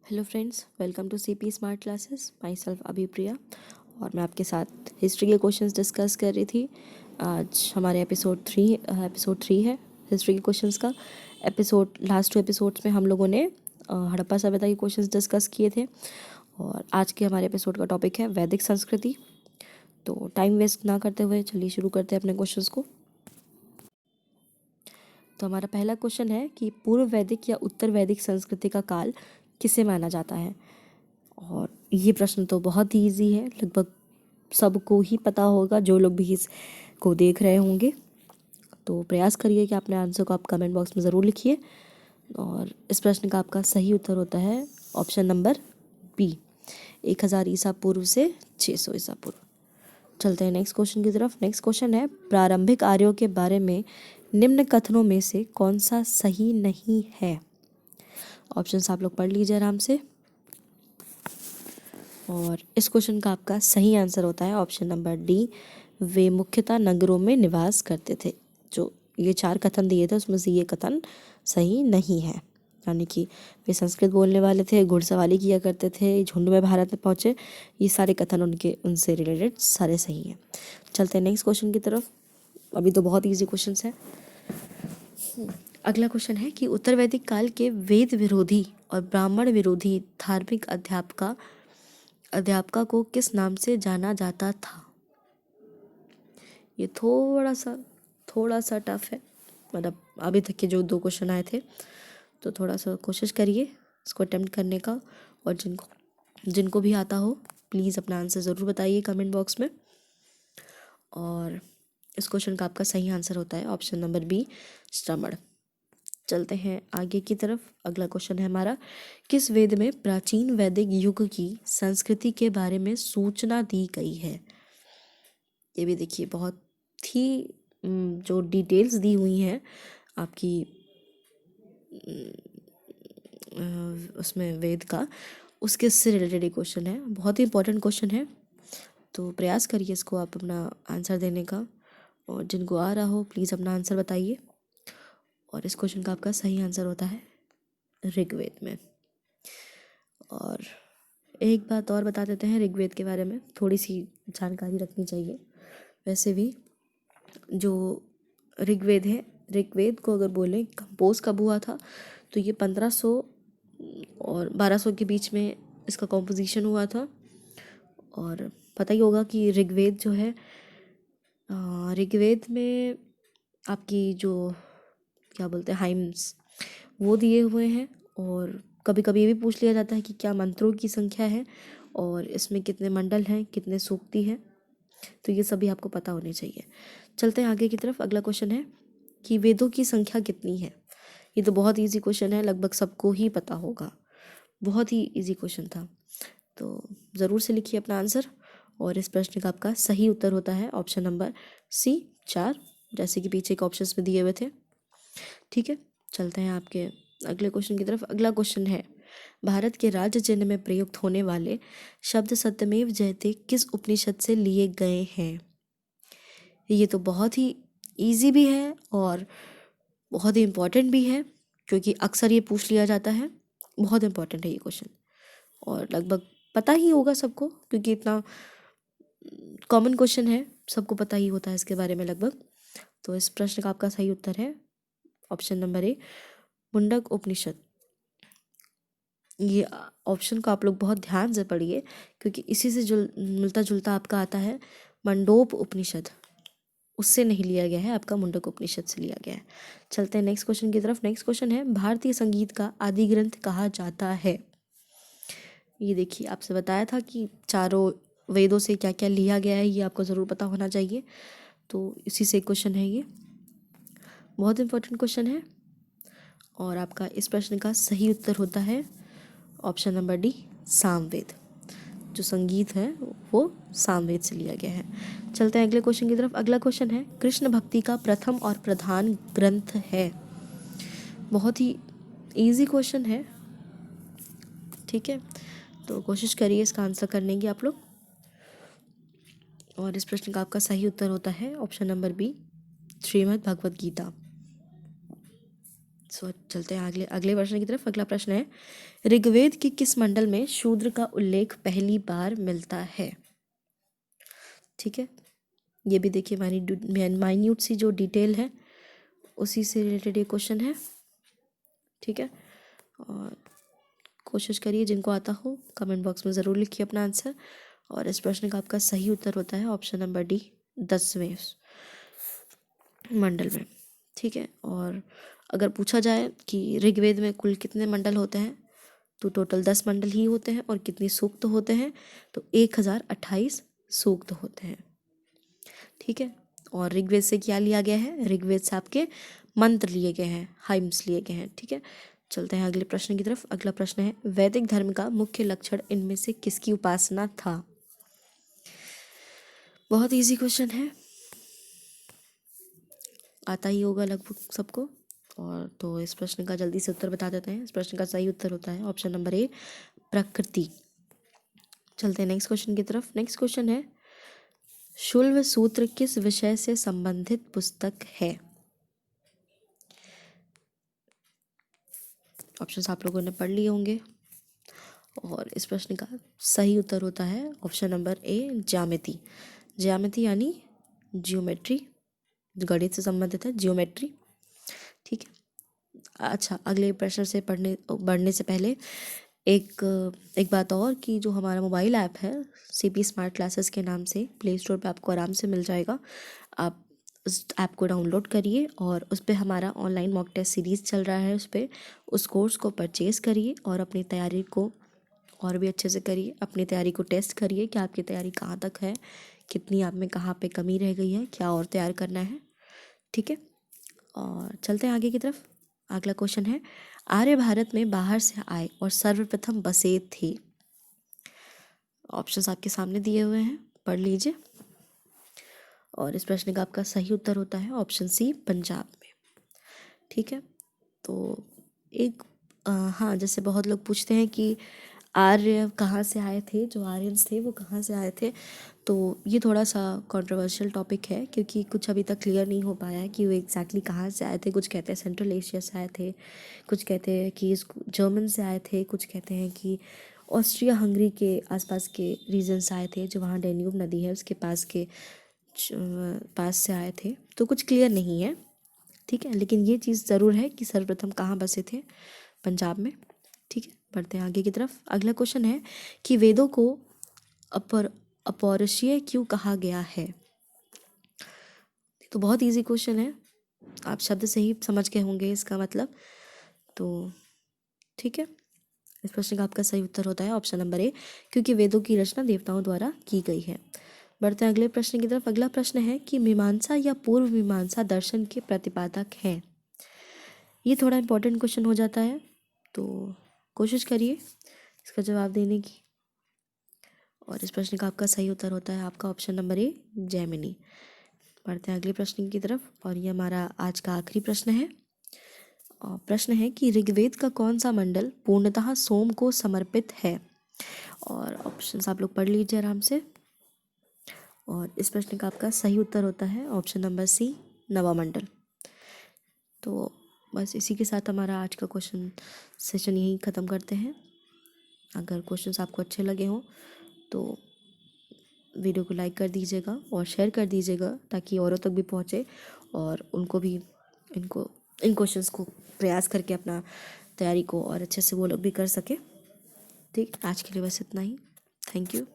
Hello friends, welcome to CP smart classes. Myself Abhipriya और मैं आपके साथ हिस्ट्री के क्वेश्चंस डिस्कस कर रही थी। आज हमारे एपिसोड 3 है हिस्ट्री के क्वेश्चंस का। लास्ट 2 एपिसोड्स में हम लोगों ने हड़प्पा सभ्यता के क्वेश्चंस डिस्कस किए थे और आज के हमारे एपिसोड का टॉपिक है वैदिक संस्कृति। तो टाइम वेस्ट ना करते हुए चलिए शुरू करते हैं अपने क्वेश्चंस को। तो हमारा पहला क्वेश्चन है कि पूर्व वैदिक या उत्तर वैदिक संस्कृति का काल किसे माना जाता है। और ये प्रश्न तो बहुत ही ईजी है, लगभग सबको ही पता होगा जो लोग भी इसको देख रहे होंगे। तो प्रयास करिए कि अपने आंसर को आप कमेंट बॉक्स में ज़रूर लिखिए। और इस प्रश्न का आपका सही उत्तर होता है ऑप्शन नंबर बी, 1000 ईसा पूर्व से 600 ईसा पूर्व। चलते हैं नेक्स्ट क्वेश्चन की तरफ। नेक्स्ट क्वेश्चन है, प्रारंभिक आर्यों के बारे में निम्न कथनों में से कौन सा सही नहीं है। ऑप्शंस आप लोग पढ़ लीजिए आराम से। और इस क्वेश्चन का आपका सही आंसर होता है ऑप्शन नंबर डी, वे मुख्यतः नगरों में निवास करते थे। जो ये 4 कथन दिए थे उसमें से ये कथन सही नहीं है, यानी कि वे संस्कृत बोलने वाले थे, घुड़सवारी किया करते थे, झुंड में भारत में पहुँचे, ये सारे कथन उनसे रिलेटेड सारे सही हैं। चलते हैं नेक्स्ट क्वेश्चन की तरफ। अभी तो बहुत ईजी क्वेश्चन है। अगला क्वेश्चन है कि उत्तर वैदिक काल के वेद विरोधी और ब्राह्मण विरोधी धार्मिक अध्यापका को किस नाम से जाना जाता था। ये थोड़ा सा टफ है, मतलब अभी तक के जो 2 क्वेश्चन आए थे, तो थोड़ा सा कोशिश करिए इसको अटेम्प्ट करने का। और जिनको भी आता हो प्लीज़ अपना आंसर ज़रूर बताइए कमेंट बॉक्स में। और इस क्वेश्चन का आपका सही आंसर होता है ऑप्शन नंबर बी, श्रमण। चलते हैं आगे की तरफ। अगला क्वेश्चन है हमारा, किस वेद में प्राचीन वैदिक युग की संस्कृति के बारे में सूचना दी गई है। ये भी देखिए बहुत ही जो डिटेल्स दी हुई हैं आपकी उसमें वेद का, उसके से रिलेटेड क्वेश्चन है। बहुत ही इंपॉर्टेंट क्वेश्चन है, तो प्रयास करिए इसको आप अपना आंसर देने का। और जिनको आ रहा हो प्लीज़ अपना आंसर बताइए। और इस क्वेश्चन का आपका सही आंसर होता है ऋग्वेद में। और एक बात और बता देते हैं ऋग्वेद के बारे में, थोड़ी सी जानकारी रखनी चाहिए। वैसे भी जो ऋग्वेद है, ऋग्वेद को अगर बोलें कंपोज कब हुआ था, तो ये 1500 और 1200 के बीच में इसका कॉम्पोजिशन हुआ था। और पता ही होगा कि ऋग्वेद जो है, ऋग्वेद में आपकी जो क्या बोलते हैं हाइम्स, वो दिए हुए हैं। और कभी कभी ये भी पूछ लिया जाता है कि क्या मंत्रों की संख्या है और इसमें कितने मंडल हैं, कितने सूक्ति हैं, तो ये सभी आपको पता होने चाहिए। चलते हैं आगे की तरफ। अगला क्वेश्चन है कि वेदों की संख्या कितनी है। ये तो बहुत इजी क्वेश्चन है, लगभग सबको ही पता होगा, बहुत ही इजी क्वेश्चन था। तो ज़रूर से लिखिए अपना आंसर। और इस प्रश्न का आपका सही उत्तर होता है ऑप्शन नंबर सी, 4, जैसे कि पीछे के ऑप्शंस में दिए हुए थे। ठीक है, चलते हैं आपके अगले क्वेश्चन की तरफ। अगला क्वेश्चन है, भारत के राज्य चिन्ह में प्रयुक्त होने वाले शब्द सत्यमेव जयते किस उपनिषद से लिए गए हैं। ये तो बहुत ही इजी भी है और बहुत ही इम्पोर्टेंट भी है, क्योंकि अक्सर ये पूछ लिया जाता है। बहुत इम्पोर्टेंट है ये क्वेश्चन और लगभग पता ही होगा सबको, क्योंकि इतना कॉमन क्वेश्चन है, सबको पता ही होता है इसके बारे में लगभग। तो इस प्रश्न का आपका सही उत्तर है ऑप्शन नंबर ए, मुंडक उपनिषद। ये ऑप्शन को आप लोग बहुत ध्यान से पढ़िए, क्योंकि इसी से मिलता जुलता आपका आता है मंडोप उपनिषद, उससे नहीं लिया गया है, आपका मुंडक उपनिषद से लिया गया है। चलते हैं नेक्स्ट क्वेश्चन की तरफ। नेक्स्ट क्वेश्चन है, भारतीय संगीत का आदि ग्रंथ कहा जाता है। ये देखिए आपसे बताया था कि चारों वेदों से क्या क्या लिया गया है, ये आपको ज़रूर पता होना चाहिए। तो इसी से क्वेश्चन है, ये बहुत इंपॉर्टेंट क्वेश्चन है। और आपका इस प्रश्न का सही उत्तर होता है ऑप्शन नंबर डी, सामवेद। जो संगीत है वो सामवेद से लिया गया है। चलते हैं अगले क्वेश्चन की तरफ। अगला क्वेश्चन है, कृष्ण भक्ति का प्रथम और प्रधान ग्रंथ है। बहुत ही इजी क्वेश्चन है, ठीक है, तो कोशिश करिए इसका आंसर करने की आप लोग। और इस प्रश्न का आपका सही उत्तर होता है option number B, Shrimad Bhagavad Gita. So चलते हैं अगले अगले प्रश्न की तरफ। अगला प्रश्न है, ऋग्वेद के किस मंडल में शूद्र का उल्लेख पहली बार मिलता है? ठीक है, ये भी देखिए माइन्यूट सी जो डिटेल है उसी से रिलेटेड ये क्वेश्चन है। ठीक है, और कोशिश करिए जिनको आता हो कमेंट बॉक्स में ज़रूर लिखिए अपना आंसर। और इस प्रश्न का आपका सही उत्तर होता है ऑप्शन नंबर डी, 10वें मंडल में। ठीक है, और अगर पूछा जाए कि ऋग्वेद में कुल कितने मंडल होते हैं तो टोटल 10 मंडल ही होते हैं। और कितने सूक्त होते हैं तो 1028 सूक्त होते हैं। ठीक है, और ऋग्वेद से क्या लिया गया है? ऋग्वेद से आपके मंत्र लिए गए हैं, हाइम्स लिए गए हैं। ठीक है, चलते हैं अगले प्रश्न की तरफ। अगला प्रश्न है, वैदिक धर्म का मुख्य लक्षण इनमें से किसकी उपासना था? बहुत इजी क्वेश्चन है, आता ही होगा लगभग सबको। और तो इस प्रश्न का जल्दी से उत्तर बता देते हैं। इस प्रश्न का सही उत्तर होता है ऑप्शन नंबर ए, प्रकृति। चलते हैं नेक्स्ट क्वेश्चन की तरफ। नेक्स्ट क्वेश्चन है, शुल्ब सूत्र किस विषय से संबंधित पुस्तक है? ऑप्शंस आप लोगों ने पढ़ लिए होंगे और इस प्रश्न का सही उत्तर होता है ऑप्शन नंबर ए, ज्यामिति। ज्यामिति यानी जियोमेट्री, गणित से संबंधित है, जियोमेट्री। ठीक है, अच्छा अगले प्रश्न से बढ़ने से पहले एक बात और कि जो हमारा मोबाइल ऐप है सीपी स्मार्ट क्लासेस के नाम से प्ले स्टोर पे आपको आराम से मिल जाएगा। आप उस ऐप को डाउनलोड करिए और उस पर हमारा ऑनलाइन मॉक टेस्ट सीरीज़ चल रहा है, उस पर उस कोर्स को परचेज़ करिए और अपनी तैयारी को और भी अच्छे से करिए। अपनी तैयारी को टेस्ट करिए कि आपकी तैयारी कहाँ तक है, कितनी आप में कहाँ पे कमी रह गई है, क्या और तैयार करना है। ठीक है, और चलते हैं आगे की तरफ। अगला क्वेश्चन है, आर्य भारत में बाहर से आए और सर्वप्रथम बसे थे। ऑप्शंस आपके सामने दिए हुए हैं, पढ़ लीजिए। और इस प्रश्न का आपका सही उत्तर होता है ऑप्शन सी, पंजाब में। ठीक है, तो एक हाँ, जैसे बहुत लोग पूछते हैं कि आर्य कहाँ से आए थे, जो आर्यंस थे वो कहाँ से आए थे। तो ये थोड़ा सा कंट्रोवर्शियल टॉपिक है क्योंकि कुछ अभी तक क्लियर नहीं हो पाया है कि वो एग्जैक्टली कहाँ से आए थे। कुछ कहते हैं सेंट्रल एशिया से आए थे, कुछ कहते हैं कि जर्मन से आए थे, कुछ कहते हैं कि ऑस्ट्रिया हंगरी के आसपास के रीजन से आए थे, जो वहाँ डेन्यूब नदी है उसके पास से आए थे। तो कुछ क्लियर नहीं है। ठीक है, लेकिन ये चीज़ ज़रूर है कि सर्वप्रथम कहाँ बसे थे, पंजाब में। ठीक है, बढ़ते हैं आगे की तरफ। अगला क्वेश्चन है कि वेदों को अपौरुषीय क्यों कहा गया है? तो बहुत इजी क्वेश्चन है, आप शब्द से ही समझ गए होंगे इसका मतलब। तो ठीक है, इस प्रश्न का आपका सही उत्तर होता है ऑप्शन नंबर ए, क्योंकि वेदों की रचना देवताओं द्वारा की गई है। बढ़ते हैं अगले प्रश्न की तरफ। अगला प्रश्न है कि मीमांसा या पूर्व मीमांसा दर्शन के प्रतिपादक हैं। ये थोड़ा इंपॉर्टेंट क्वेश्चन हो जाता है, तो कोशिश करिए इसका जवाब देने की। और इस प्रश्न का आपका सही उत्तर होता है आपका ऑप्शन नंबर ए, जैमिनी। बढ़ते हैं अगले प्रश्न की तरफ और ये हमारा आज का आखिरी प्रश्न है। और प्रश्न है कि ऋग्वेद का कौन सा मंडल पूर्णतः सोम को समर्पित है? और ऑप्शंस आप लोग पढ़ लीजिए आराम से। और इस प्रश्न का आपका सही उत्तर होता है ऑप्शन नंबर सी, नवमंडल। तो बस इसी के साथ हमारा आज का क्वेश्चन सेशन यहीं ख़त्म करते हैं। अगर क्वेश्चंस आपको अच्छे लगे हों तो वीडियो को लाइक कर दीजिएगा और शेयर कर दीजिएगा ताकि औरों तक भी पहुँचे और उनको भी इन क्वेश्चंस को प्रयास करके अपना तैयारी को और अच्छे से वो लोग भी कर सके। ठीक, आज के लिए बस इतना ही। Thank you.